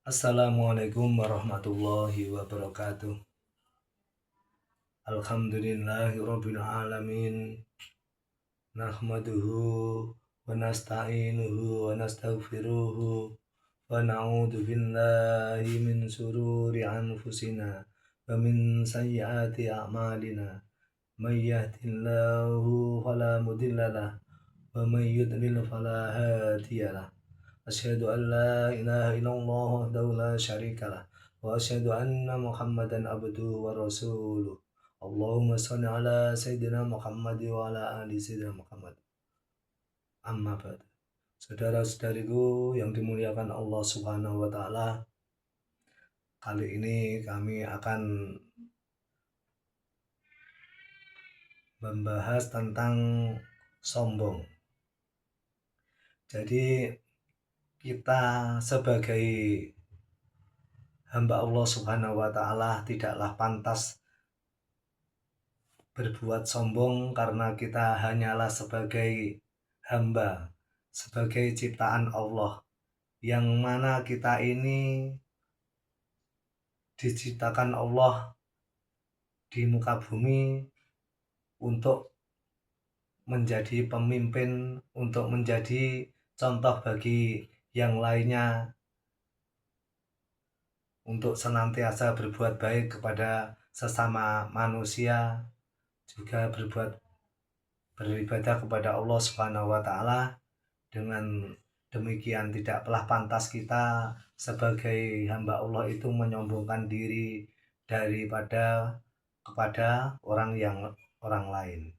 Assalamualaikum warahmatullahi wabarakatuh. Alhamdulillahi rabbil alamin. Nahmaduhu wa nasta'inuhu wa nastaghfiruhu wa na'udzu billahi min sururi anfusina wa min sayyiati a'malina. May yahdihillahu fala mudhillalah wa may yudlil fala hadiyalah. Asyhadu an la ilaha illallah wahdahu la syarikalah wa asyhadu anna Muhammadan abduhu wa rasuluh. Allahumma shalli ala sayyidina Muhammad wa ala ali sayyidina Muhammad. Amma ba'd. Saudara-saudariku yang dimuliakan Allah Subhanahu wa taala, kali ini kami akan membahas tentang sombong. Jadi kita sebagai hamba Allah Subhanahu wa taala tidaklah pantas berbuat sombong karena kita hanyalah sebagai hamba, sebagai ciptaan Allah, yang mana kita ini diciptakan Allah di muka bumi untuk menjadi pemimpin, untuk menjadi contoh bagi yang lainnya, untuk senantiasa berbuat baik kepada sesama manusia, juga beribadah kepada Allah Subhanahu wa taala. Dengan demikian tidaklah pantas kita sebagai hamba Allah itu menyombongkan diri kepada orang lain.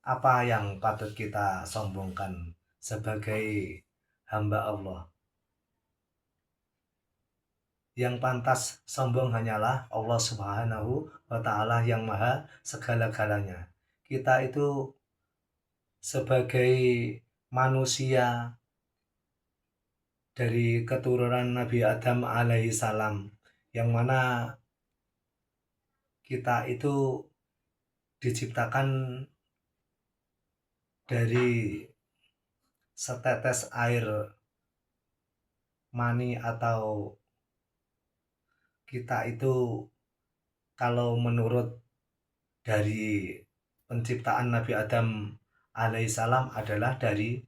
Apa yang patut kita sombongkan sebagai hamba Allah? Yang pantas sombong hanyalah Allah Subhanahu wa taala yang maha segala-galanya. Kita itu sebagai manusia dari keturunan Nabi Adam alaihi salam, yang mana kita itu diciptakan dari setetes air mani, atau kita itu kalau menurut dari penciptaan Nabi Adam alaihissalam adalah dari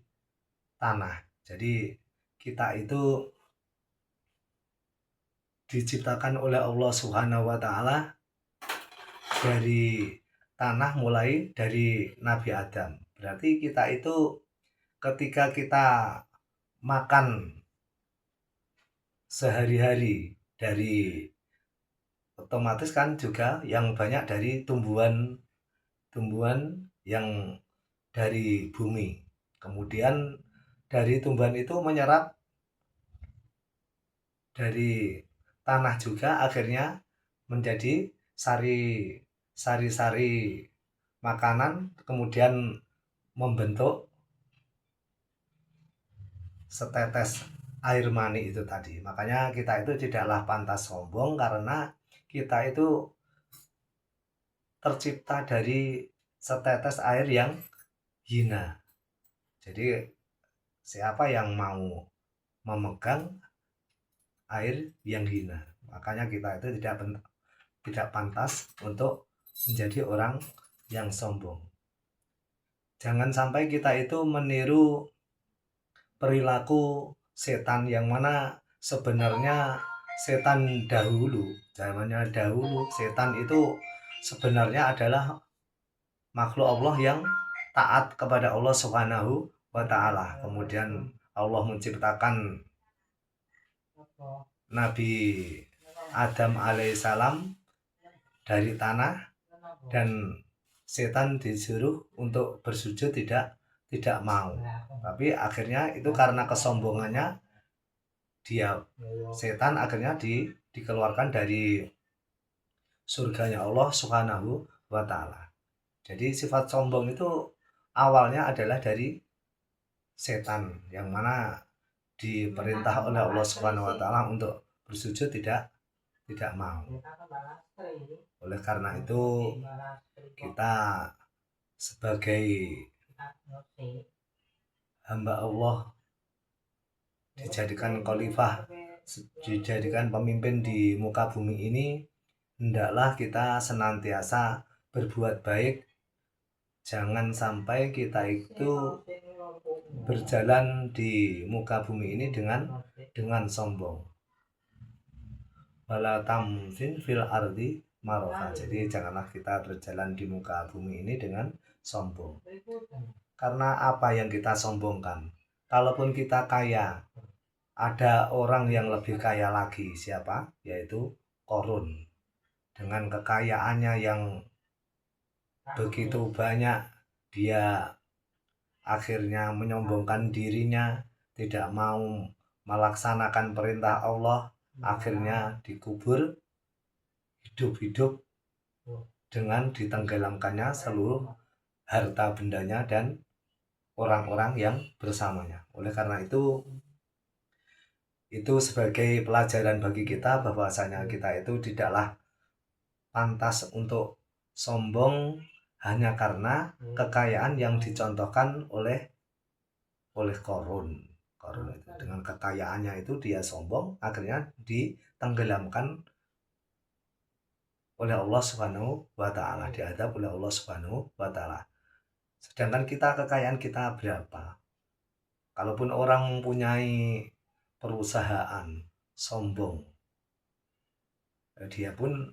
tanah. Jadi kita itu diciptakan oleh Allah Subhanahu wa taala dari tanah, mulai dari Nabi Adam. Berarti kita itu ketika kita makan sehari-hari dari, otomatis kan juga yang banyak dari tumbuhan yang dari bumi. Kemudian dari tumbuhan itu menyerap dari tanah juga, akhirnya menjadi sari-sari makanan, kemudian membentuk setetes air mani itu tadi. Makanya kita itu tidaklah pantas sombong karena kita itu tercipta dari setetes air yang hina. Jadi siapa yang mau memegang air yang hina? Makanya kita itu tidak pantas untuk menjadi orang yang sombong. Jangan sampai kita itu meniru perilaku setan, yang mana sebenarnya setan zamannya dahulu setan itu sebenarnya adalah makhluk Allah yang taat kepada Allah Subhanahu wa taala. Kemudian Allah menciptakan Nabi Adam alaihissalam dari tanah, dan setan disuruh untuk bersujud tidak mau. Tapi akhirnya itu karena kesombongannya setan akhirnya dikeluarkan dari surganya Allah Subhanahu wa taala. Jadi sifat sombong itu awalnya adalah dari setan, yang mana diperintah oleh Allah Subhanahu wa taala untuk bersujud tidak mau. Oleh karena itu kita sebagai hamba Allah dijadikan khalifah dijadikan pemimpin di muka bumi ini, hendaklah kita senantiasa berbuat baik. Jangan sampai kita itu berjalan di muka bumi ini dengan sombong. Wala tamsin fil ardi maroha. Jadi janganlah kita berjalan di muka bumi ini dengan sombong. Karena apa yang kita sombongkan? Kalaupun kita kaya, ada orang yang lebih kaya lagi. Siapa? Yaitu Korun. Dengan kekayaannya yang begitu banyak, dia akhirnya menyombongkan dirinya, tidak mau melaksanakan perintah Allah, akhirnya dikubur hidup-hidup dengan ditenggelamkannya seluruh harta bendanya dan orang-orang yang bersamanya. Oleh karena itu sebagai pelajaran bagi kita bahwasanya kita itu tidaklah pantas untuk sombong hanya karena kekayaan yang dicontohkan oleh Korun. Korun itu dengan kekayaannya itu dia sombong, akhirnya ditenggelamkan oleh Allah Subhanahu wa taala, diadab oleh Allah Subhanahu wa taala. Sedangkan kita, kekayaan kita berapa? Kalaupun orang mempunyai perusahaan, sombong, dia pun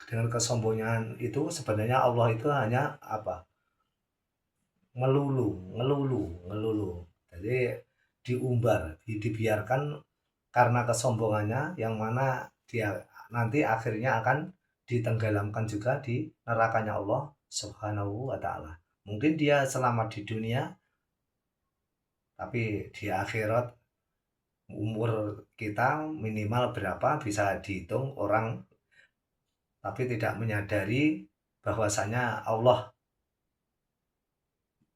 dengan kesombongan itu sebenarnya Allah itu hanya apa? Ngelulu. Jadi diumbar, dibiarkan karena kesombongannya, yang mana dia nanti akhirnya akan ditenggelamkan juga di nerakanya Allah Subhanahu wa taala. Mungkin dia selamat di dunia, tapi di akhirat umur kita minimal berapa bisa dihitung orang, tapi tidak menyadari bahwasanya Allah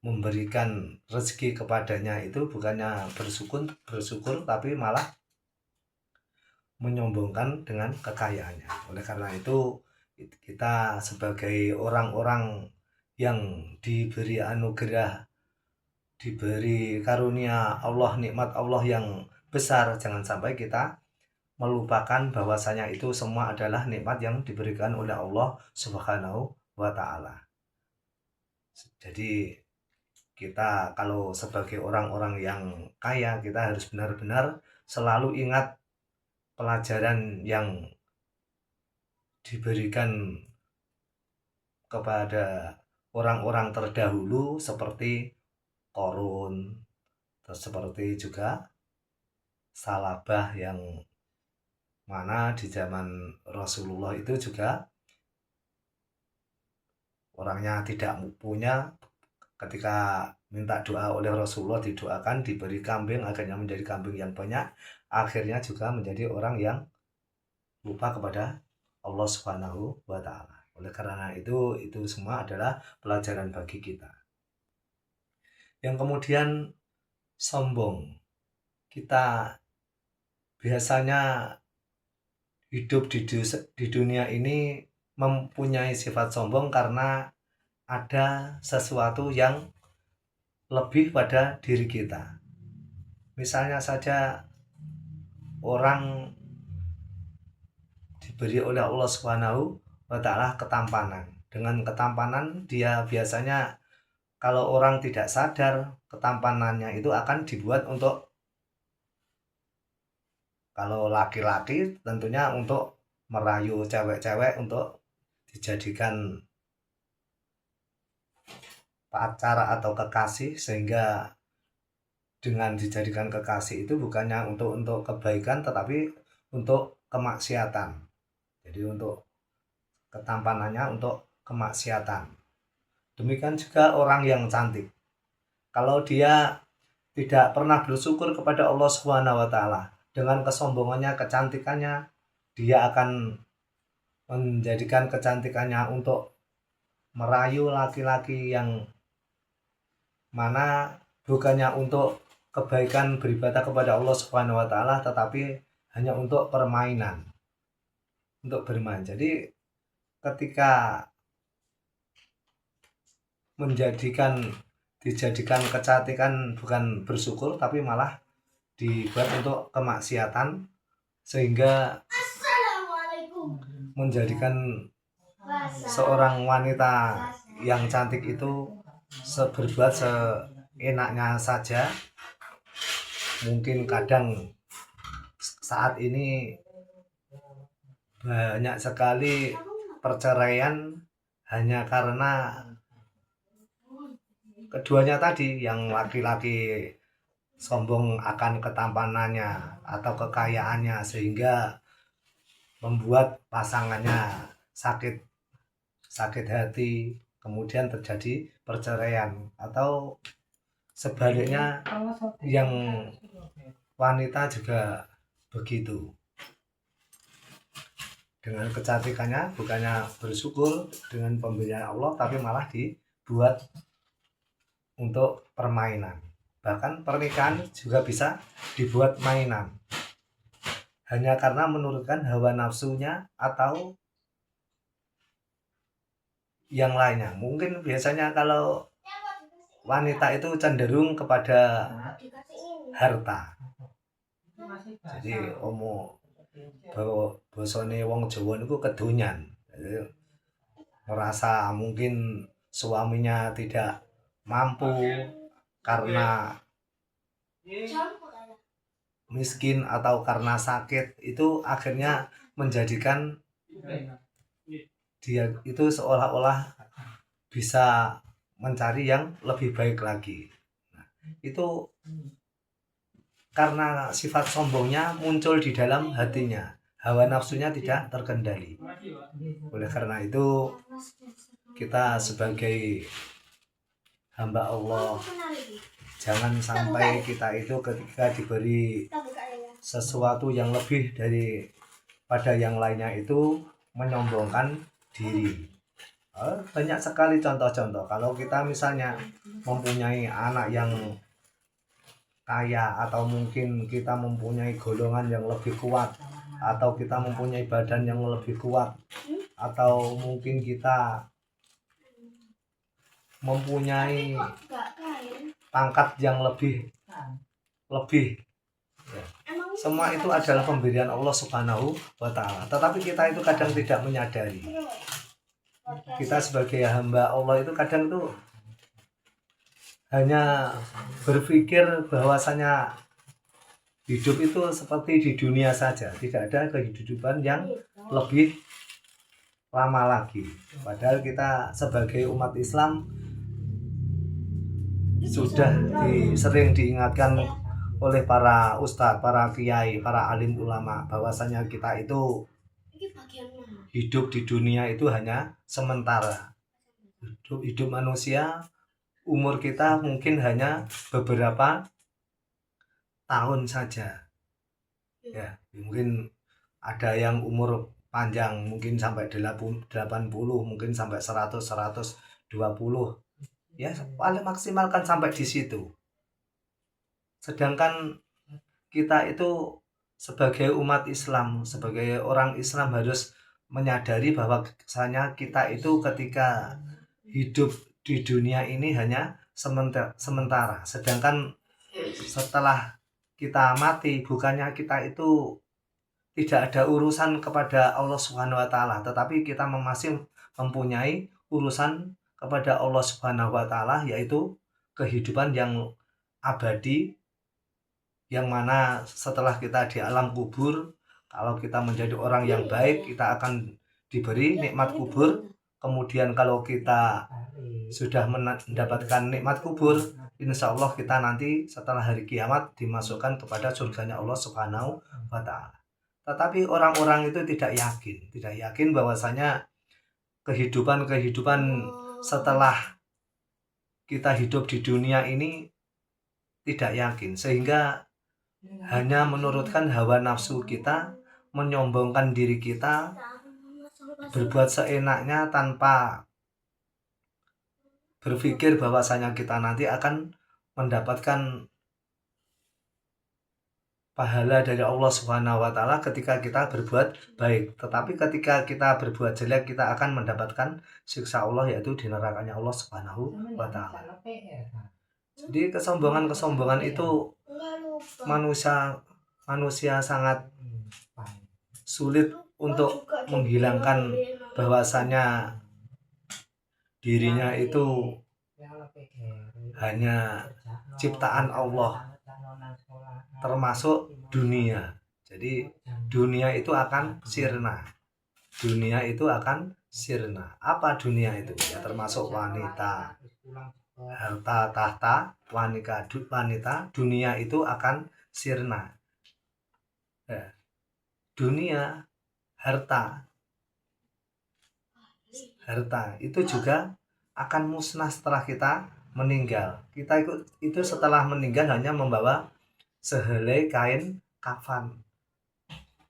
memberikan rezeki kepadanya itu bukannya bersyukur tapi malah menyombongkan dengan kekayaannya. Oleh karena itu kita sebagai orang-orang yang diberi anugerah, diberi karunia Allah, nikmat Allah yang besar, jangan sampai kita melupakan bahwasanya itu semua adalah nikmat yang diberikan oleh Allah Subhanahu wa taala. Jadi kita kalau sebagai orang-orang yang kaya, kita harus benar-benar selalu ingat pelajaran yang diberikan kepada orang-orang terdahulu seperti Korun, terus seperti juga Salabah, yang mana di zaman Rasulullah itu juga orangnya tidak punya, ketika minta doa oleh Rasulullah didoakan diberi kambing, akhirnya menjadi kambing yang banyak, akhirnya juga menjadi orang yang lupa kepada Allah Subhanahu wa taala. Oleh karena itu semua adalah pelajaran bagi kita. Yang kemudian sombong. Kita biasanya hidup di dunia ini mempunyai sifat sombong karena ada sesuatu yang lebih pada diri kita. Misalnya saja orang diberi oleh Allah Subhanahu wa taala ketampanan. Dengan ketampanan dia biasanya, kalau orang tidak sadar, ketampanannya itu akan dibuat untuk, kalau laki-laki tentunya untuk merayu cewek-cewek untuk dijadikan pacar atau kekasih, sehingga dengan dijadikan kekasih itu bukannya untuk kebaikan tetapi untuk kemaksiatan. Jadi untuk ketampanannya untuk kemaksiatan. Demikian juga orang yang cantik. Kalau dia tidak pernah bersyukur kepada Allah Subhanahu wa taala, dengan kesombongannya, kecantikannya, dia akan menjadikan kecantikannya untuk merayu laki-laki yang mana bukannya untuk kebaikan beribadah kepada Allah Subhanahu wa taala, tetapi hanya untuk permainan, untuk bermain. Jadi ketika dijadikan kecantikan bukan bersyukur tapi malah dibuat untuk kemaksiatan sehingga menjadikan seorang wanita yang cantik itu berbuat seenaknya saja. Mungkin kadang saat ini banyak sekali perceraian hanya karena keduanya tadi, yang laki-laki sombong akan ketampanannya atau kekayaannya sehingga membuat pasangannya sakit hati, kemudian terjadi perceraian, atau sebaliknya yang wanita juga begitu, dengan kecantikannya bukannya bersyukur dengan pemberian Allah tapi malah dibuat untuk permainan. Bahkan pernikahan juga bisa dibuat mainan hanya karena menurutkan hawa nafsunya atau yang lainnya. Mungkin biasanya kalau wanita itu cenderung kepada harta. Jadi bosone wong Jawa niku kedonyan. Merasa mungkin suaminya tidak mampu karena miskin atau karena sakit, itu akhirnya menjadikan dia itu seolah-olah bisa mencari yang lebih baik lagi. Nah, itu karena sifat sombongnya muncul di dalam hatinya, hawa nafsunya tidak terkendali. Oleh karena itu kita sebagai hamba Allah, jangan sampai kita itu ketika diberi sesuatu yang lebih daripada yang lainnya itu menyombongkan diri. Banyak sekali contoh-contoh. Kalau kita misalnya mempunyai anak yang kaya, atau mungkin kita mempunyai golongan yang lebih kuat, atau kita mempunyai badan yang lebih kuat, atau mungkin kita mempunyai pangkat yang lebih ya. Semua itu adalah pemberian Allah Subhanahu wa Ta'ala. Tetapi kita itu kadang tidak menyadari. Kita sebagai hamba Allah itu kadang tuh hanya berpikir bahwasanya hidup itu seperti di dunia saja, tidak ada kehidupan yang lebih lama lagi. Padahal kita sebagai umat Islam sudah sering diingatkan oleh para ustadz, para kiai, para alim ulama bahwasanya kita itu hidup di dunia itu hanya sementara. Hidup manusia, umur kita mungkin hanya beberapa tahun saja. Ya, mungkin ada yang umur panjang mungkin sampai 80, mungkin sampai 100, 120. Ya, paling maksimal kan sampai di situ. Sedangkan kita itu sebagai umat Islam, sebagai orang Islam harus menyadari bahwa kita itu ketika hidup di dunia ini hanya sementara. Sedangkan setelah kita mati, bukannya kita itu tidak ada urusan kepada Allah Subhanahu wa Ta'ala, tetapi kita masih mempunyai urusan kepada Allah Subhanahu wa Ta'ala, yaitu kehidupan yang abadi, yang mana setelah kita di alam kubur, kalau kita menjadi orang yang baik, kita akan diberi nikmat kubur. Kemudian kalau kita sudah mendapatkan nikmat kubur, insya Allah kita nanti setelah hari kiamat dimasukkan kepada surganya Allah Subhanahu wa Ta'ala. Tetapi orang-orang itu tidak yakin bahwasanya kehidupan setelah kita hidup di dunia ini tidak yakin, sehingga hanya menurutkan hawa nafsu kita, menyombongkan diri kita, berbuat seenaknya tanpa berpikir bahwasanya kita nanti akan mendapatkan pahala dari Allah Subhanahu wa Ta'ala ketika kita berbuat baik. Tetapi ketika kita berbuat jelek, kita akan mendapatkan siksa Allah, yaitu di nerakanya Allah Subhanahu wa Ta'ala. Jadi kesombongan itu manusia sangat sulit untuk menghilangkan bahwasanya dirinya itu hanya ciptaan Allah, termasuk dunia. Jadi dunia itu akan sirna. Dunia itu akan sirna. Apa dunia itu? Ya termasuk wanita, harta, tahta, wanita. Dunia itu akan sirna. Ya. Dunia, harta itu juga akan musnah setelah kita meninggal. Kita itu setelah meninggal hanya membawa sehelai kain kafan,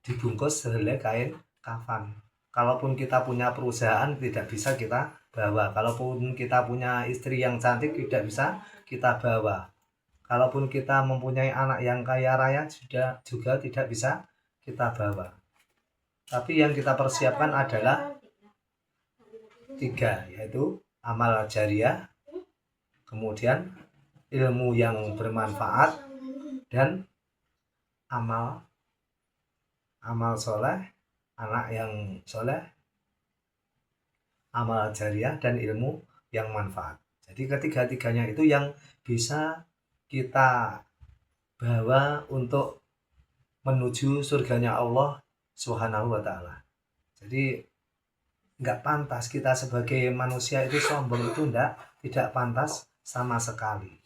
dibungkus sehelai kain kafan. Kalaupun kita punya perusahaan tidak bisa kita bawa. Kalaupun kita punya istri yang cantik tidak bisa kita bawa. Kalaupun kita mempunyai anak yang kaya raya juga tidak bisa kita bawa. Tapi yang kita persiapkan adalah 3, yaitu amal jariah, kemudian ilmu yang bermanfaat, dan amal soleh, anak yang soleh, amal jariah, dan ilmu yang manfaat. Jadi ketiga-tiganya itu yang bisa kita bawa untuk menuju surganya Allah Subhanahu wa ta'ala. Jadi enggak pantas kita sebagai manusia itu sombong, itu tidak pantas sama sekali.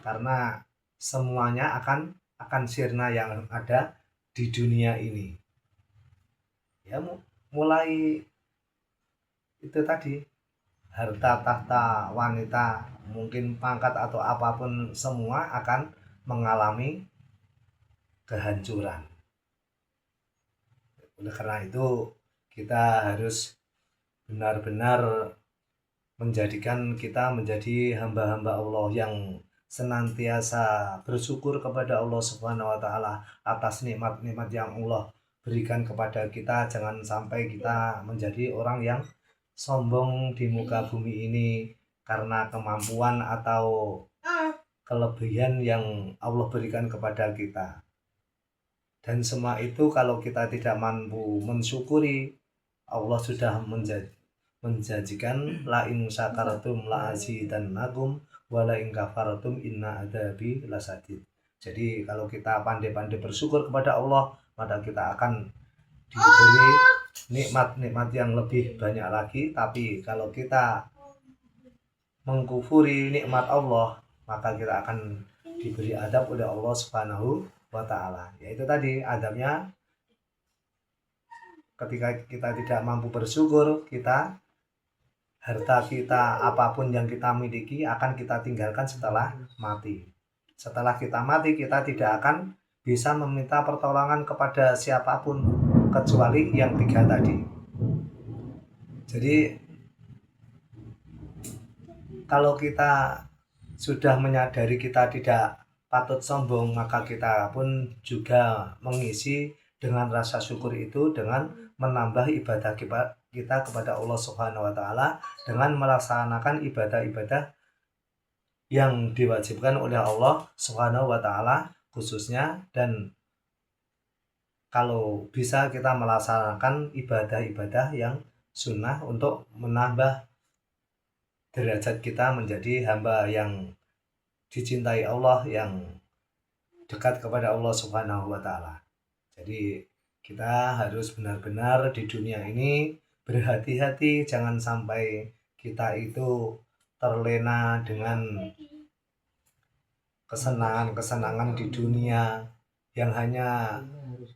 Karena semuanya akan sirna yang ada di dunia ini. Ya mulai itu tadi, harta, tahta, wanita, mungkin pangkat atau apapun, semua akan mengalami kehancuran. Oleh karena itu kita harus benar-benar menjadikan kita menjadi hamba-hamba Allah yang senantiasa bersyukur kepada Allah Subhanahu wa ta'ala atas nikmat-nikmat yang Allah berikan kepada kita. Jangan sampai kita menjadi orang yang sombong di muka bumi ini karena kemampuan atau kelebihan yang Allah berikan kepada kita. Dan semua itu kalau kita tidak mampu mensyukuri, Allah sudah menjanjikan la in syakartum la azidannakum wa la in kafartum inna adzabi lasadid. Jadi kalau kita pandai-pandai bersyukur kepada Allah, maka kita akan diberi nikmat-nikmat yang lebih banyak lagi. Tapi kalau kita mengkufuri nikmat Allah, maka kita akan diberi adab oleh Allah Subhanahu wa ta'ala. Yaitu tadi adabnya, ketika kita tidak mampu bersyukur, harta kita, apapun yang kita miliki akan kita tinggalkan setelah mati. Setelah kita mati, kita tidak akan bisa meminta pertolongan kepada siapapun kecuali yang 3 tadi. Jadi kalau kita sudah menyadari kita tidak patut sombong, maka kita pun juga mengisi dengan rasa syukur itu dengan menambah ibadah kita kepada Allah Subhanahu wa ta'ala dengan melaksanakan ibadah-ibadah yang diwajibkan oleh Allah Subhanahu wa ta'ala khususnya. Dan kalau bisa kita melaksanakan ibadah-ibadah yang sunnah untuk menambah derajat kita menjadi hamba yang dicintai Allah, yang dekat kepada Allah Subhanahu wa ta'ala. Jadi kita harus benar-benar di dunia ini berhati-hati, jangan sampai kita itu terlena dengan kesenangan-kesenangan di dunia yang hanya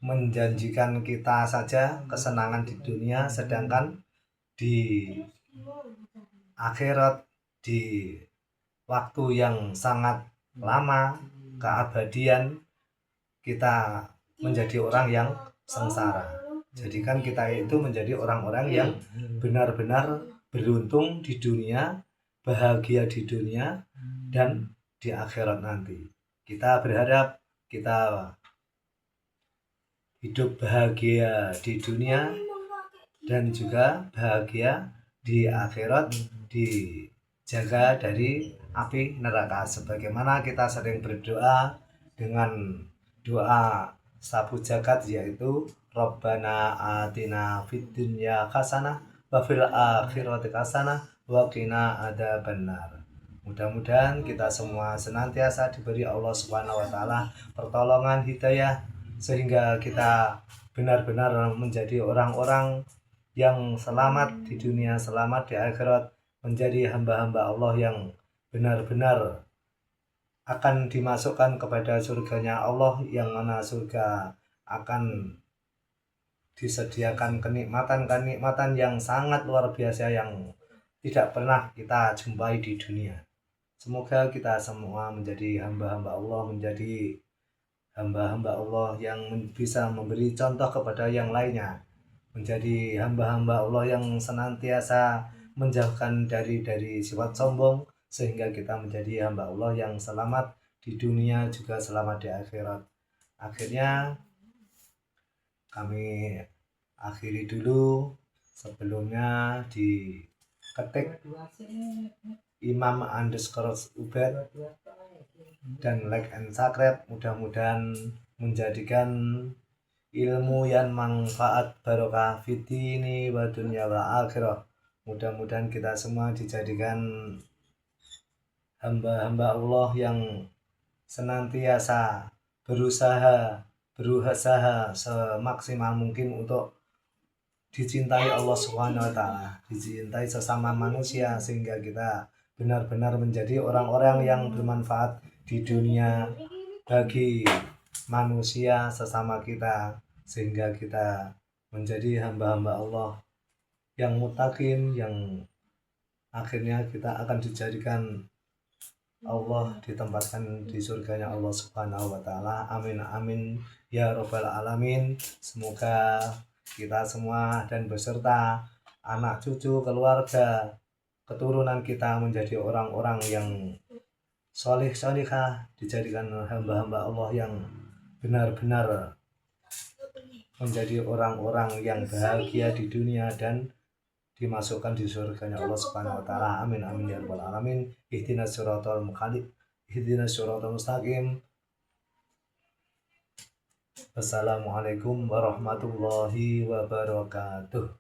menjanjikan kita saja kesenangan di dunia, sedangkan di akhirat, di waktu yang sangat lama, keabadian, kita menjadi orang yang sengsara. Jadikan kita itu menjadi orang-orang yang benar-benar beruntung di dunia, bahagia di dunia, dan di akhirat nanti. Kita berharap kita hidup bahagia di dunia dan juga bahagia di akhirat, dijaga dari api neraka. Sebagaimana kita sering berdoa dengan doa sabu jagat, yaitu Rabbana atina fid dunya hasanah wa fil akhirati hasanah wa qina adzabannar. Mudah-mudahan kita semua senantiasa diberi Allah Subhanahu wa taala pertolongan hidayah, sehingga kita benar-benar menjadi orang-orang yang selamat di dunia, selamat di akhirat, menjadi hamba-hamba Allah yang benar-benar akan dimasukkan kepada surganya Allah, yang mana surga akan disediakan kenikmatan-kenikmatan yang sangat luar biasa yang tidak pernah kita jumpai di dunia. Semoga kita semua menjadi hamba-hamba Allah, menjadi hamba-hamba Allah yang bisa memberi contoh kepada yang lainnya, menjadi hamba-hamba Allah yang senantiasa menjauhkan dari sifat sombong, sehingga kita menjadi hamba Allah yang selamat di dunia juga selamat di akhirat. Akhirnya kami akhiri dulu. Sebelumnya diketik Imam_Ubed dan like and subscribe. Mudah-mudahan menjadikan ilmu yang manfaat barokah fitini wa dunya wa akhirah. Mudah-mudahan kita semua dijadikan hamba-hamba Allah yang senantiasa berusaha semaksimal mungkin untuk dicintai Allah Subhanahu wa taala, dicintai sesama manusia, sehingga kita benar-benar menjadi orang-orang yang bermanfaat di dunia bagi manusia sesama kita, sehingga kita menjadi hamba-hamba Allah yang muttaqin, yang akhirnya kita akan dijadikan Allah ditempatkan di surganya Allah Subhanahu wa taala. Amin amin ya rabbal alamin. Semoga kita semua dan beserta anak cucu, keluarga, keturunan kita menjadi orang-orang yang solihah, dijadikan hamba-hamba Allah yang benar-benar menjadi orang-orang yang bahagia di dunia dan dimasukkan di surganya Allah Subhanahu wa taala. Amin amin ya rabbal alamin. Ihdinas siratal mustaqim. Wassalamualaikum warahmatullahi wabarakatuh.